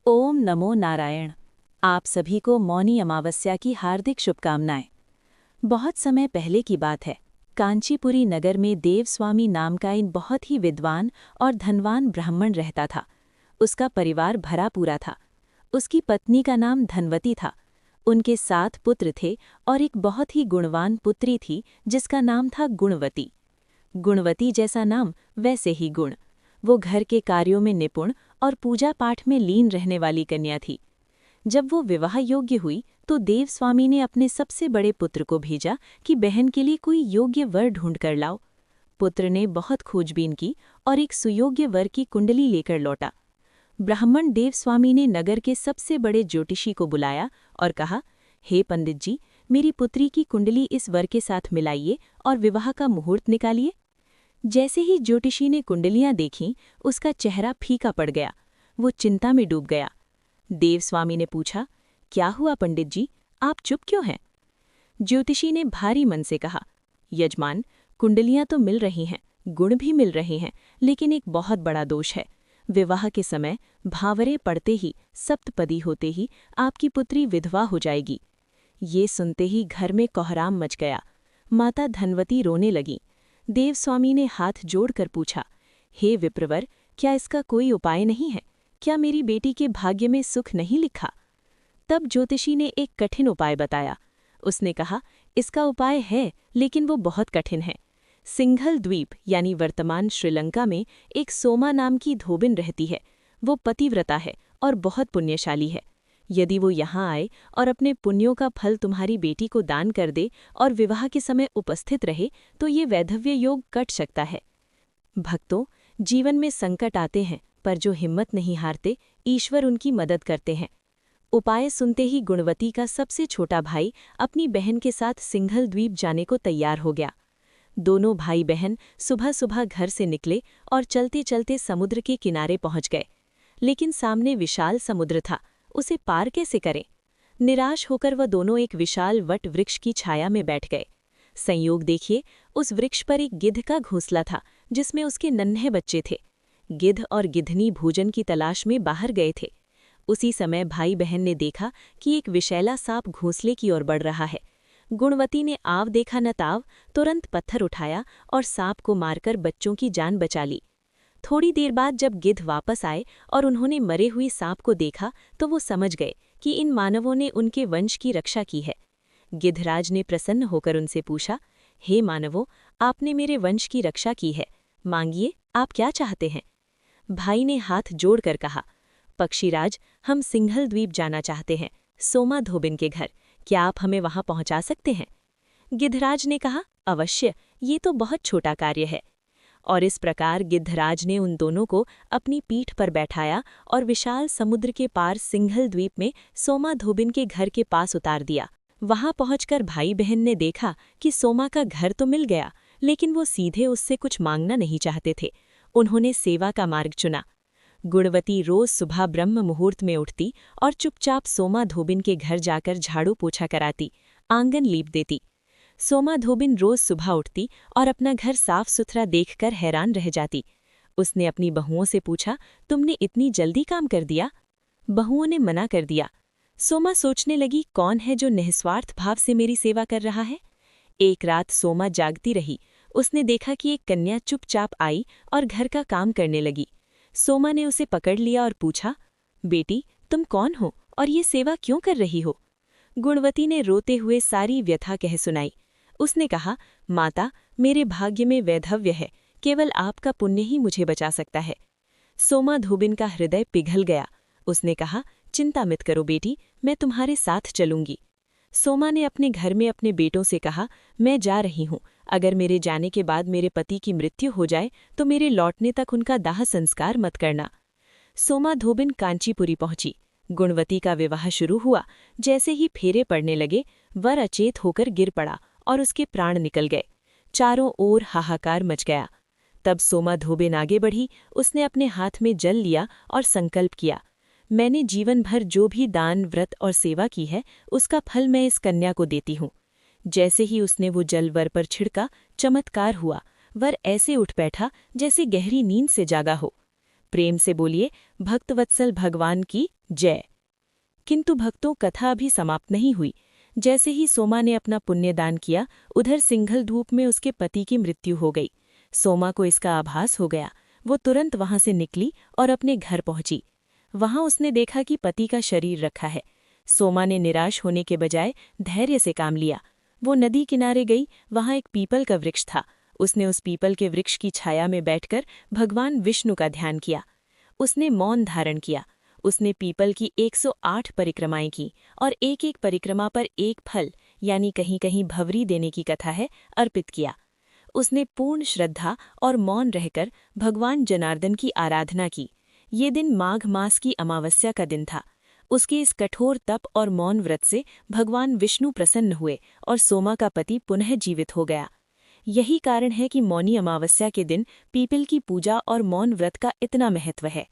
ओम नमो नारायण। आप सभी को मौनी अमावस्या की हार्दिक शुभकामनाएं। बहुत समय पहले की बात है। कांचीपुरी नगर में देवस्वामी नाम का एक बहुत ही विद्वान और धनवान ब्राह्मण रहता था। उसका परिवार भरा पूरा था। उसकी पत्नी का नाम धनवती था। उनके 7 पुत्र थे और एक बहुत ही गुणवान पुत्री थी जिसका नाम था गुणवती। गुणवती जैसा नाम वैसे ही गुण। वो घर के कार्यों में निपुण और पूजा पाठ में लीन रहने वाली कन्या थी। जब वो विवाह योग्य हुई तो देवस्वामी ने अपने सबसे बड़े पुत्र को भेजा कि बहन के लिए कोई योग्य वर ढूंढ कर लाओ। पुत्र ने बहुत खोजबीन की और एक सुयोग्य वर की कुंडली लेकर लौटा। ब्राह्मण देवस्वामी ने नगर के सबसे बड़े ज्योतिषी को बुलाया और कहा, हे पंडित जी, मेरी पुत्री की कुंडली इस वर के साथ मिलाइए और विवाह का मुहूर्त निकालिए। जैसे ही ज्योतिषी ने कुंडलियां देखीं, उसका चेहरा फीका पड़ गया। वो चिंता में डूब गया। देवस्वामी ने पूछा, क्या हुआ पंडित जी, आप चुप क्यों हैं? ज्योतिषी ने भारी मन से कहा, यजमान, कुंडलियां तो मिल रही हैं, गुण भी मिल रहे हैं, लेकिन एक बहुत बड़ा दोष है। विवाह के समय भावरे पड़ते ही, सप्तपदी होते ही आपकी पुत्री विधवा हो जाएगी। ये सुनते ही घर में कोहराम मच गया। माता धनवती रोने लगी। देवस्वामी ने हाथ जोड़कर पूछा, हे विप्रवर, क्या इसका कोई उपाय नहीं है? क्या मेरी बेटी के भाग्य में सुख नहीं लिखा? तब ज्योतिषी ने एक कठिन उपाय बताया। उसने कहा, इसका उपाय है, लेकिन वो बहुत कठिन है। सिंघल द्वीप यानी वर्तमान श्रीलंका में एक सोमा नाम की धोबिन रहती है। वो पतिव्रता है और बहुत पुण्यशाली है। यदि वो यहाँ आए और अपने पुण्यों का फल तुम्हारी बेटी को दान कर दे और विवाह के समय उपस्थित रहे तो ये वैधव्य योग कट सकता है। भक्तों, जीवन में संकट आते हैं, पर जो हिम्मत नहीं हारते, ईश्वर उनकी मदद करते हैं। उपाय सुनते ही गुणवती का सबसे छोटा भाई अपनी बहन के साथ सिंघल द्वीप जाने को तैयार हो गया। दोनों भाई बहन सुबह सुबह घर से निकले और चलते चलते समुद्र के किनारे पहुंच गए। लेकिन सामने विशाल समुद्र था, उसे पार कैसे करें? निराश होकर वह दोनों एक विशाल वट वृक्ष की छाया में बैठ गए। संयोग देखिए, उस वृक्ष पर एक गिद्ध का घोंसला था जिसमें उसके नन्हे बच्चे थे। गिद्ध और गिद्धनी भोजन की तलाश में बाहर गए थे। उसी समय भाई बहन ने देखा कि एक विषैला सांप घोंसले की ओर बढ़ रहा है। गुणवती ने आव देखा न ताव, तुरंत पत्थर उठाया और सांप को मारकर बच्चों की जान बचा ली। थोड़ी देर बाद जब गिद्ध वापस आए और उन्होंने मरे हुए सांप को देखा तो वो समझ गए कि इन मानवों ने उनके वंश की रक्षा की है। गिद्धराज ने प्रसन्न होकर उनसे पूछा, हे मानवों, आपने मेरे वंश की रक्षा की है, मांगिए, आप क्या चाहते हैं? भाई ने हाथ जोड़कर कहा, पक्षीराज, हम सिंघल द्वीप जाना चाहते हैं, सोमा धोबिन के घर। क्या आप हमें वहां पहुंचा सकते हैं? गिद्धराज ने कहा, अवश्य, ये तो बहुत छोटा कार्य है। और इस प्रकार गिद्धराज ने उन दोनों को अपनी पीठ पर बैठाया और विशाल समुद्र के पार सिंघल द्वीप में सोमा धोबिन के घर के पास उतार दिया। वहां पहुंचकर भाई बहन ने देखा कि सोमा का घर तो मिल गया, लेकिन वो सीधे उससे कुछ मांगना नहीं चाहते थे। उन्होंने सेवा का मार्ग चुना। गुणवती रोज सुबह ब्रह्म मुहूर्त में उठती और चुपचाप सोमा धोबिन के घर जाकर झाड़ू पोछा कराती, आंगन लीप देती। सोमा धोबिन रोज सुबह उठती और अपना घर साफ सुथरा देखकर हैरान रह जाती। उसने अपनी बहुओं से पूछा, तुमने इतनी जल्दी काम कर दिया? बहुओं ने मना कर दिया। सोमा सोचने लगी, कौन है जो निस्वार्थ भाव से मेरी सेवा कर रहा है? एक रात सोमा जागती रही। उसने देखा कि एक कन्या चुपचाप आई और घर का काम करने लगी। सोमा ने उसे पकड़ लिया और पूछा, बेटी, तुम कौन हो और ये सेवा क्यों कर रही हो? गुणवती ने रोते हुए सारी व्यथा कह सुनाई। उसने कहा, माता, मेरे भाग्य में वैधव्य है, केवल आपका पुण्य ही मुझे बचा सकता है। सोमा धोबिन का हृदय पिघल गया। उसने कहा, चिंता मत करो बेटी, मैं तुम्हारे साथ चलूंगी। सोमा ने अपने घर में अपने बेटों से कहा, मैं जा रही हूँ, अगर मेरे जाने के बाद मेरे पति की मृत्यु हो जाए तो मेरे लौटने तक उनका दाह संस्कार मत करना। सोमा धोबिन कांचीपुरी पहुंची। गुणवती का विवाह शुरू हुआ। जैसे ही फेरे पड़ने लगे, वर अचेत होकर गिर पड़ा और उसके प्राण निकल गए। चारों ओर हाहाकार मच गया। तब सोमा धोबिन आगे बढ़ी। उसने अपने हाथ में जल लिया और संकल्प किया, मैंने जीवन भर जो भी दान, व्रत और सेवा की है, उसका फल मैं इस कन्या को देती हूँ। जैसे ही उसने वो जल वर पर छिड़का, चमत्कार हुआ। वर ऐसे उठ बैठा जैसे गहरी नींद से जागा हो। प्रेम से बोलिए, भक्तवत्सल भगवान की जय। किंतु भक्तों, कथा अभी समाप्त नहीं हुई। जैसे ही सोमा ने अपना पुण्यदान किया, उधर सिंघल धूप में उसके पति की मृत्यु हो गई। सोमा को इसका आभास हो गया। वो तुरंत वहां से निकली और अपने घर पहुंची। वहां उसने देखा कि पति का शरीर रखा है। सोमा ने निराश होने के बजाय धैर्य से काम लिया। वो नदी किनारे गई। वहां एक पीपल का वृक्ष था। उसने उस पीपल के वृक्ष की छाया में बैठकर भगवान विष्णु का ध्यान किया। उसने मौन धारण किया। उसने पीपल की 108 परिक्रमाएं की और एक एक परिक्रमा पर एक फल, यानी कहीं कहीं भवरी देने की कथा है, अर्पित किया। उसने पूर्ण श्रद्धा और मौन रहकर भगवान जनार्दन की आराधना की। ये दिन माघ मास की अमावस्या का दिन था। उसके इस कठोर तप और मौन व्रत से भगवान विष्णु प्रसन्न हुए और सोमा का पति पुनः जीवित हो गया। यही कारण है कि मौनी अमावस्या के दिन पीपल की पूजा और मौन व्रत का इतना महत्व है।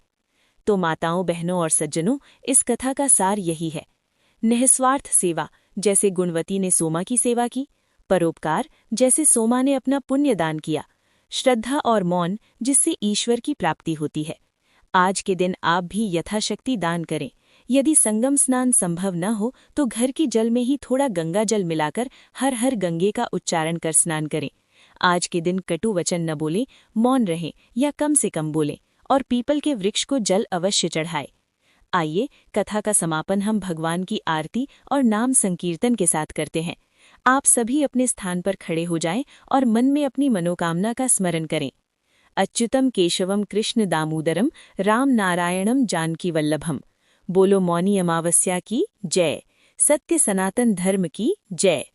तो माताओं, बहनों और सज्जनों, इस कथा का सार यही है। निःस्वार्थ सेवा, जैसे गुणवती ने सोमा की सेवा की। परोपकार, जैसे सोमा ने अपना पुण्यदान किया। श्रद्धा और मौन, जिससे ईश्वर की प्राप्ति होती है। आज के दिन आप भी यथाशक्ति दान करें। यदि संगम स्नान संभव न हो तो घर की जल में ही थोड़ा गंगा जल मिलाकर हर हर गंगे का उच्चारण कर स्नान करें। आज के दिन कटु वचन न बोलें, मौन रहें या कम से कम बोलें और पीपल के वृक्ष को जल अवश्य चढ़ाएं। आइए, कथा का समापन हम भगवान की आरती और नाम संकीर्तन के साथ करते हैं। आप सभी अपने स्थान पर खड़े हो जाएं और मन में अपनी मनोकामना का स्मरण करें। अच्युतम केशवम कृष्ण दामोदरम राम नारायणम जानकी वल्लभम। बोलो मौनी अमावस्या की जय। सत्य सनातन धर्म की जय।